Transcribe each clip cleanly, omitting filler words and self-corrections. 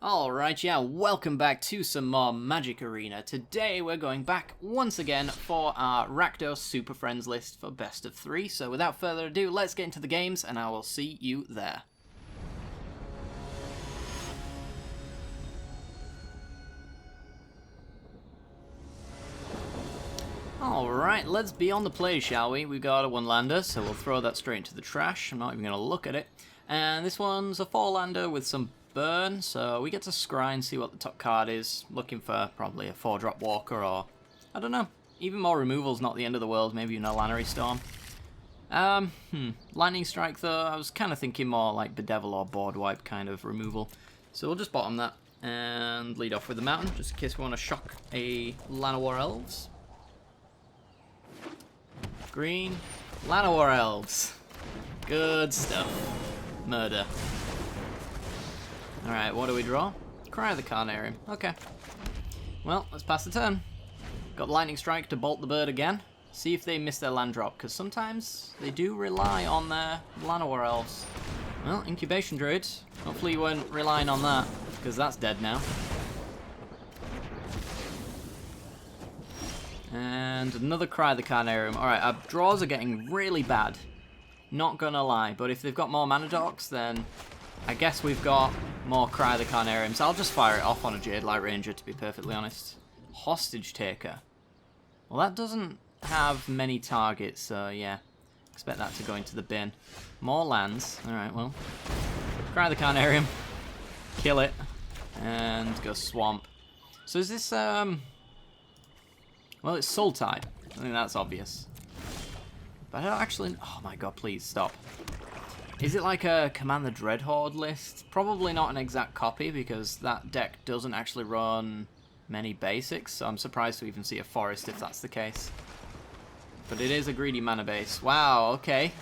Alright, yeah, welcome back to some more Magic Arena. Today we're going back once again for our Rakdos Superfriends list for best of 3. So without further ado, let's get into the games and I will see you there. Alright, let's be on the play, shall we? We've got a 1-lander, so we'll throw that straight into the trash. I'm not even going to look at it. And this one's a 4-lander with some burn, so we get to scry and see what the top card is. Looking for probably a 4-drop walker or, I don't know, even more removals, not the end of the world, maybe an Lannery Storm. Lightning Strike though, I was kind of thinking more like Bedevil or Board Wipe kind of removal. So we'll just bottom that and lead off with the Mountain, just in case we want to shock a Llanowar Elves. Green, Llanowar Elves. Good stuff. Murder. Alright, what do we draw? Cry of the Carnarium. Okay. Well, let's pass the turn. Got Lightning Strike to bolt the bird again. See if they miss their land drop, because sometimes they do rely on their Llanowar Elves. Well, Incubation Druid. Hopefully you weren't relying on that, because that's dead now. And another Cry of the Carnarium. Alright, our draws are getting really bad. Not gonna lie, but if they've got more mana dorks, then I guess we've got more Cry of the Carnarium, so I'll just fire it off on a Jade Light Ranger, to be perfectly honest. Hostage Taker. Well, that doesn't have many targets, so yeah. Expect that to go into the bin. More lands. Alright, well. Cry of the Carnarium. Kill it. And go Swamp. So is this, well, it's Soul Tide. I think that's obvious. But I don't actually... Oh my god, please, stop. Is it like a Command the Dreadhorde list? Probably not an exact copy, because that deck doesn't actually run many basics, so I'm surprised to even see a forest if that's the case. But it is a greedy mana base. Wow, okay.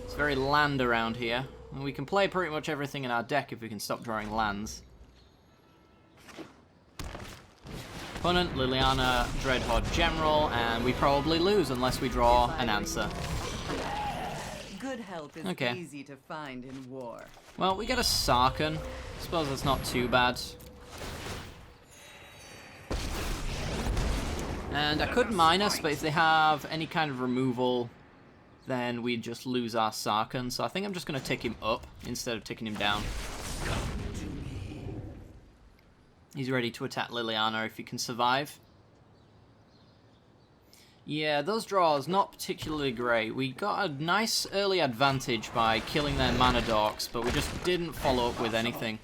It's very land around here. And we can play pretty much everything in our deck if we can stop drawing lands. Opponent, Liliana, Dreadhorde General, and we probably lose unless we draw an answer. Good health is easy to find in war. Well, we get a Sarkhan. Suppose that's not too bad. And I could minus, but if they have any kind of removal, then we just lose our Sarkhan. So I think I'm just going to tick him up instead of ticking him down. He's ready to attack Liliana if he can survive. Yeah, those draws, not particularly great. We got a nice early advantage by killing their mana dorks, but we just didn't follow up with anything.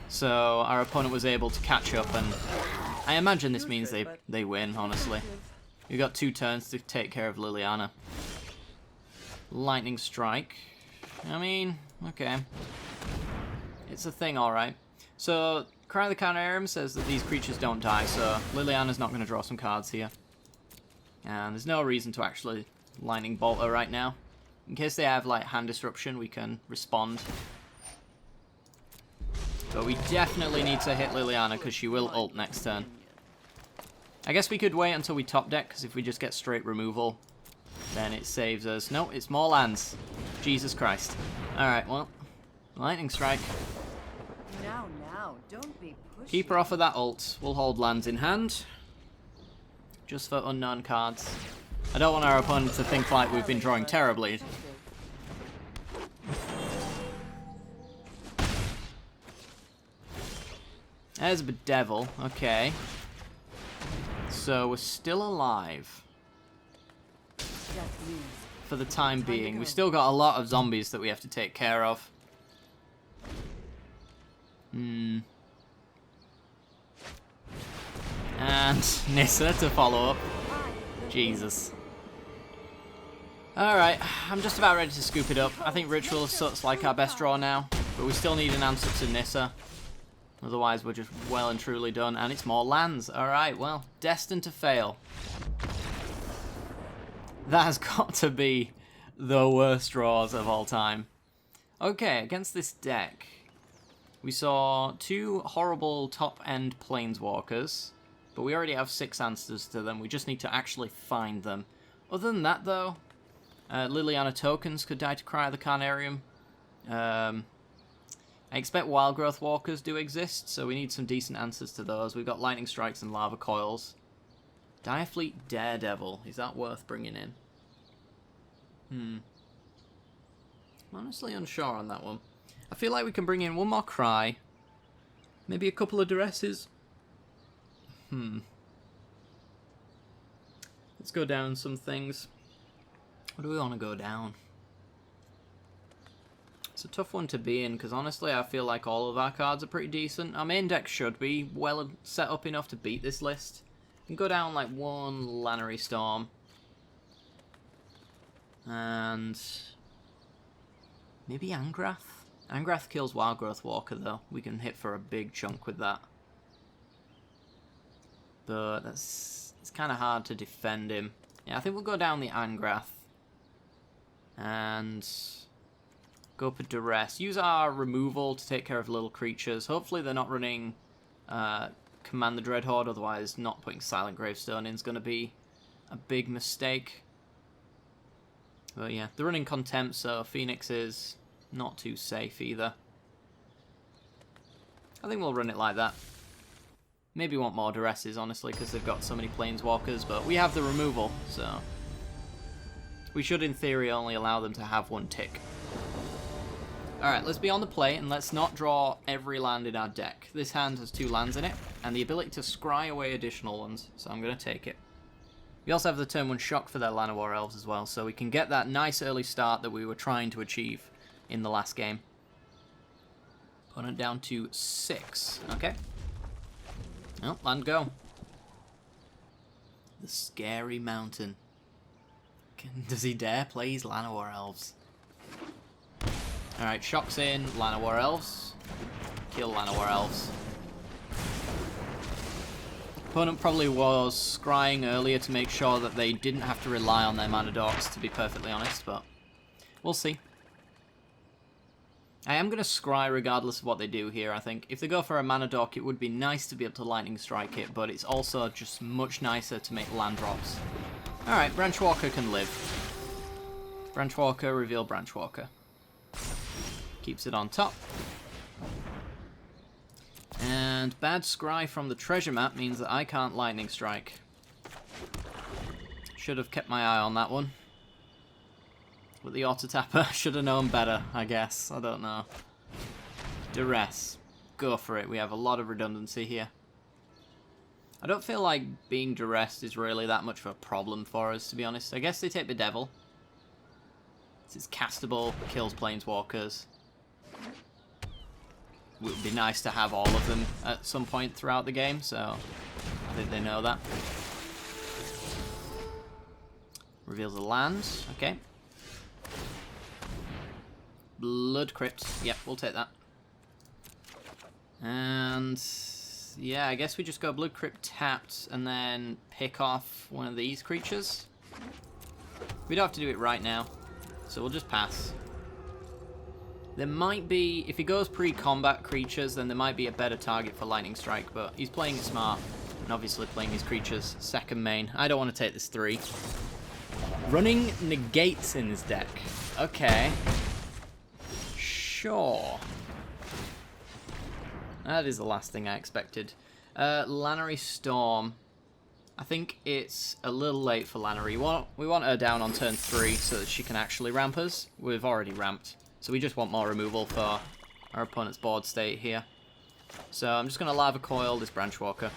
So our opponent was able to catch up, and I imagine this means they win, honestly. We got 2 turns to take care of Liliana. Lightning Strike. I mean, okay. It's a thing, alright. So, Cry of the Carnarium says that these creatures don't die, so Liliana's not going to draw some cards here. And there's no reason to actually Lightning Bolt her right now. In case they have like hand disruption, we can respond. But we definitely need to hit Liliana because she will ult next turn. I guess we could wait until we top deck, because if we just get straight removal, then it saves us. No, it's more lands. Jesus Christ. Alright, well, Lightning Strike. Now, don't be pushy. Keep her off of that ult. We'll hold lands in hand. Just for unknown cards. I don't want our opponent to think like we've been drawing terribly. There's a Bedevil. Okay. So we're still alive. For the time being. We've still got a lot of zombies that we have to take care of. And Nissa to follow up. Jesus. Alright, I'm just about ready to scoop it up. I think Ritual of Soot's like our best draw now, but we still need an answer to Nissa. Otherwise we're just well and truly done, and it's more lands. Alright, well, destined to fail. That has got to be the worst draws of all time. Okay, against this deck, we saw 2 horrible top-end Planeswalkers. But we already have 6 answers to them. We just need to actually find them. Other than that, though, Liliana tokens could die to Cry of the Carnarium. I expect wild growth walkers do exist, so we need some decent answers to those. We've got lightning strikes and lava coils. Direfleet Daredevil, is that worth bringing in? I'm honestly unsure on that one. I feel like we can bring in one more cry. Maybe a couple of duresses. Let's go down some things. What do we want to go down? It's a tough one to be in, because honestly I feel like all of our cards are pretty decent. Our main deck should be well set up enough to beat this list. You can go down like one Lannery Storm. And maybe Angrath? Angrath kills Wild Growth Walker though. We can hit for a big chunk with that. But it's kind of hard to defend him. Yeah, I think we'll go down the Angrath. And go for Duress. Use our removal to take care of little creatures. Hopefully they're not running Command the Dreadhorde, otherwise not putting Silent Gravestone in is going to be a big mistake. But yeah, they're running Contempt, so Phoenix is not too safe either. I think we'll run it like that. Maybe want more Duresses, honestly, because they've got so many Planeswalkers, but we have the removal, so we should, in theory, only allow them to have one tick. Alright, let's be on the play, and let's not draw every land in our deck. This hand has 2 lands in it, and the ability to scry away additional ones, so I'm going to take it. We also have the turn 1 shock for their Llanowar Elves as well, so we can get that nice early start that we were trying to achieve in the last game. Opponent down to 6, okay. Oh, land go. The Scary Mountain. Does he dare play his Llanowar Elves? Alright, shocks in, Llanowar Elves. Kill Llanowar Elves. Opponent probably was scrying earlier to make sure that they didn't have to rely on their mana dorks, to be perfectly honest, but we'll see. I am going to scry regardless of what they do here, I think. If they go for a mana dork, it would be nice to be able to lightning strike it, but it's also just much nicer to make land drops. Alright, Branchwalker can live. Branchwalker, reveal Branchwalker. Keeps it on top. And bad scry from the treasure map means that I can't lightning strike. Should have kept my eye on that one. But the auto-tapper should have known better, I guess. I don't know. Duress. Go for it. We have a lot of redundancy here. I don't feel like being duressed is really that much of a problem for us, to be honest. I guess they take the Devil. It's castable, kills Planeswalkers. It would be nice to have all of them at some point throughout the game, so I think they know that. Reveals a land. Okay. Blood Crypt. Yep, we'll take that. And yeah, I guess we just go Blood Crypt tapped and then pick off one of these creatures. We don't have to do it right now, so we'll just pass. There might be, if he goes pre-combat creatures, then there might be a better target for Lightning Strike, but he's playing it smart and obviously playing his creatures second main. I don't want to take this 3. Running negates in his deck. Okay. Sure. That is the last thing I expected. Lannery Storm. I think it's a little late for Lannery. We want her down on turn 3 so that she can actually ramp us. We've already ramped. So we just want more removal for our opponent's board state here. So I'm just going to Lava Coil this Branchwalker.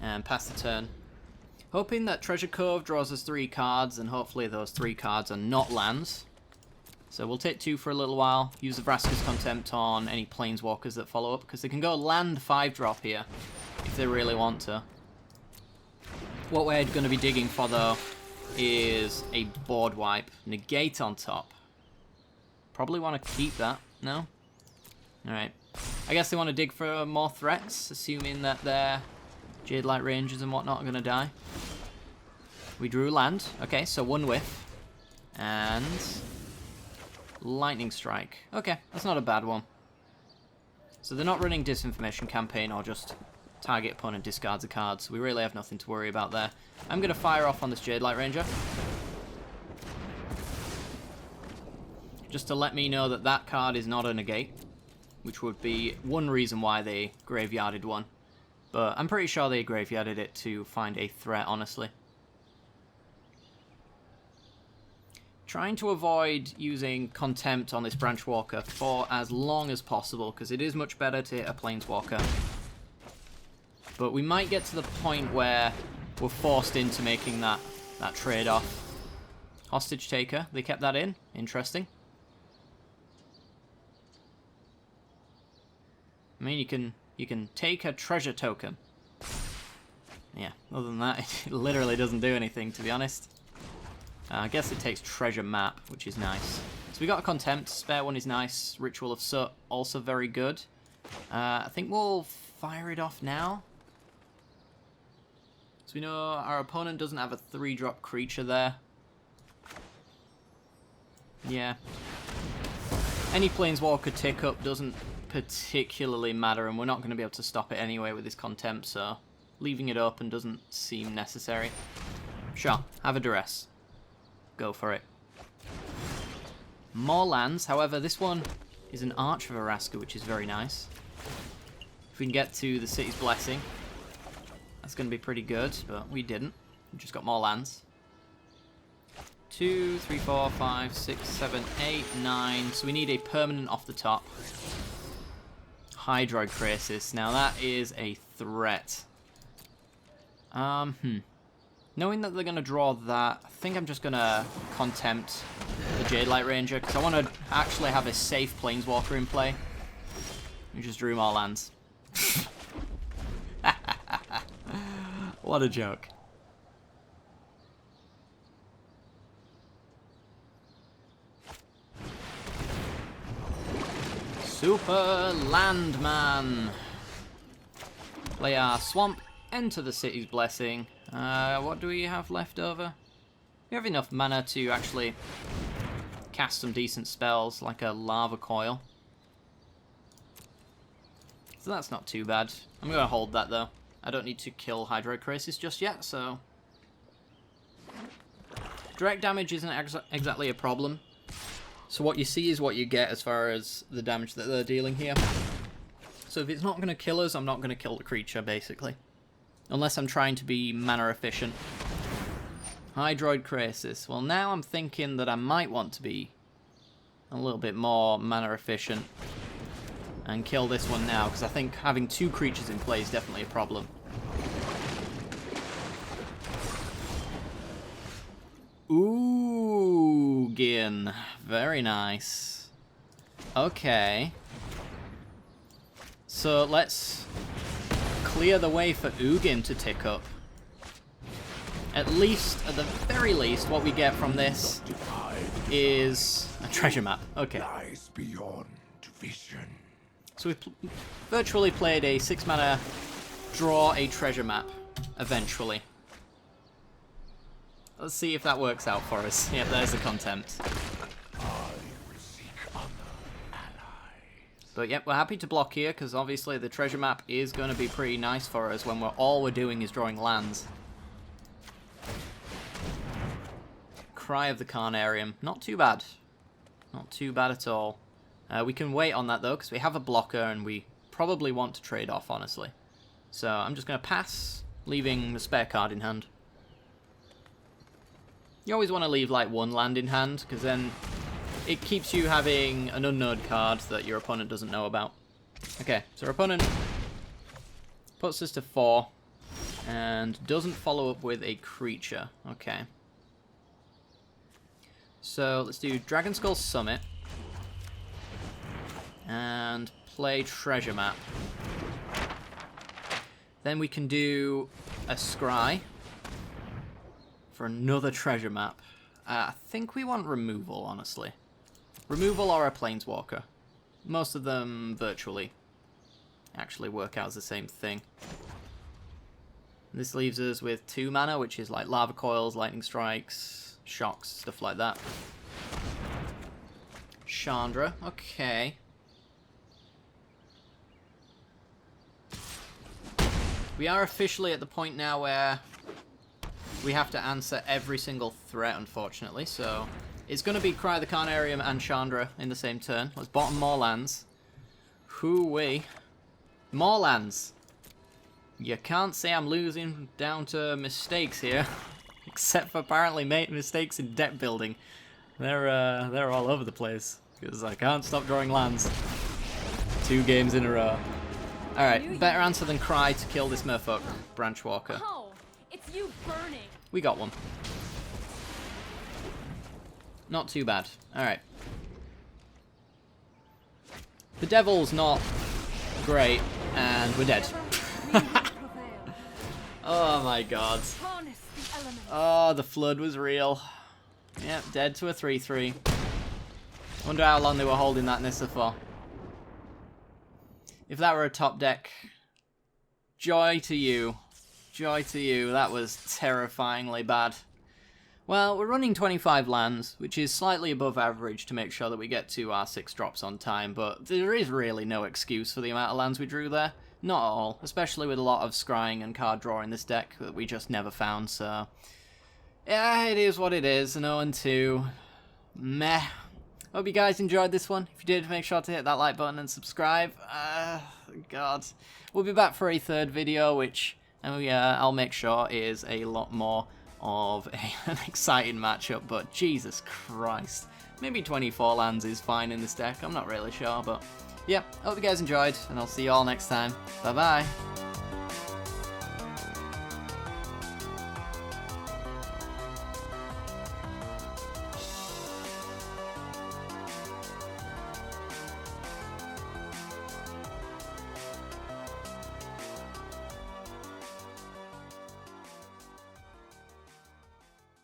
And pass the turn. Hoping that Treasure Cove draws us 3 cards, and hopefully those 3 cards are not lands. So we'll take 2 for a little while, use the Vraska's Contempt on any Planeswalkers that follow up, because they can go land 5-drop here, if they really want to. What we're going to be digging for, though, is a board wipe. Negate on top. Probably want to keep that, no? Alright. I guess they want to dig for more threats, assuming that their Jade Light Rangers and whatnot are going to die. We drew land. Okay, so 1 whiff. And Lightning Strike. Okay, that's not a bad one. So they're not running Disinformation Campaign or just target opponent discards a card, so we really have nothing to worry about there. I'm going to fire off on this Jade Light Ranger. just to let me know that that card is not a negate, which would be one reason why they graveyarded one. But I'm pretty sure they graveyarded it to find a threat, honestly. Trying to avoid using Contempt on this Branch Walker for as long as possible, because it is much better to hit a Planeswalker. But we might get to the point where we're forced into making that trade-off. Hostage Taker, they kept that in. Interesting. I mean, you can take a treasure token. Yeah, other than that, it literally doesn't do anything, to be honest. I guess it takes treasure map, which is nice. So we got a Contempt, spare one is nice. Ritual of Soot, also very good. I think we'll fire it off now. So we know our opponent doesn't have a 3-drop creature there. Yeah. Any Planeswalker tick-up doesn't particularly matter, and we're not going to be able to stop it anyway with this Contempt, so leaving it open doesn't seem necessary. Sure, have a Duress. Go for it. More lands, however, this one is an Arch of Araska, which is very nice. If we can get to the City's Blessing, that's going to be pretty good, but we didn't. We just got more lands. 2, 3, 4, 5, 6, 7, 8, 9. So we need a permanent off the top. Hydroid Crisis. Now that is a threat. Knowing that they're going to draw that, I think I'm just going to Contempt the Jadelight Ranger, because I want to actually have a safe Planeswalker in play. We just drew more lands. What a joke. Super Landman. Play our Swamp, enter the City's Blessing. What do we have left over? We have enough mana to actually cast some decent spells, like a Lava Coil. So that's not too bad. I'm going to hold that, though. I don't need to kill Hydroid Crisis just yet, so... Direct damage isn't exactly a problem. So what you see is what you get as far as the damage that they're dealing here. So if it's not going to kill us, I'm not going to kill the creature, basically. Unless I'm trying to be mana efficient. Hydroid Crisis. Well, now I'm thinking that I might want to be a little bit more mana efficient and kill this one now, because I think having 2 creatures in play is definitely a problem. Ooh, Gin. Very nice. Okay. So let's clear the way for Ugin to tick up. At least, at the very least, what we get from this is a treasure map. Okay. Lies beyond vision. So we've virtually played a 6-mana draw a treasure map, eventually. Let's see if that works out for us. Yep, there's the Contempt. But yep, we're happy to block here, because obviously the treasure map is going to be pretty nice for us when all we're doing is drawing lands. Cry of the Carnarium. Not too bad. Not too bad at all. We can wait on that, though, because we have a blocker, and we probably want to trade off, honestly. So I'm just going to pass, leaving the spare card in hand. You always want to leave, like, 1 land in hand, because then it keeps you having an unknown card that your opponent doesn't know about. Okay, so our opponent puts us to 4 and doesn't follow up with a creature. Okay. So let's do Dragon Skull Summit and play Treasure Map. Then we can do a Scry for another treasure map. I think we want removal, honestly. Removal or a Planeswalker. Most of them virtually actually work out as the same thing. This leaves us with 2 mana, which is like Lava Coils, Lightning Strikes, Shocks, stuff like that. Chandra, okay. We are officially at the point now where we have to answer every single threat, unfortunately, so It's going to be Cry the Carnarium and Chandra in the same turn. Let's bottom more lands. Hoo-wee. More lands. You can't say I'm losing down to mistakes here. Except for apparently made mistakes in deck building. They're all over the place. Because I can't stop drawing lands. 2 games in a row. Alright, better answer than Cry to kill this merfolk, Branchwalker. Oh, it's you burning. We got one. Not too bad. Alright. The Devil's not great, and we're dead. Oh my god. Oh, the flood was real. Yep, dead to a 3-3. Wonder how long they were holding that Nissa for. If that were a top deck, joy to you. Joy to you. That was terrifyingly bad. Well, we're running 25 lands, which is slightly above average to make sure that we get to our 6 drops on time, but there is really no excuse for the amount of lands we drew there. Not at all, especially with a lot of scrying and card draw in this deck that we just never found, so... yeah, it is what it is, an 0-2. Meh. Hope you guys enjoyed this one. If you did, make sure to hit that like button and subscribe. God. We'll be back for a 3rd video, which I'll make sure is a lot more of an exciting matchup, but Jesus Christ. Maybe 24 lands is fine in this deck, I'm not really sure, but yeah, hope you guys enjoyed, and I'll see you all next time. Bye-bye.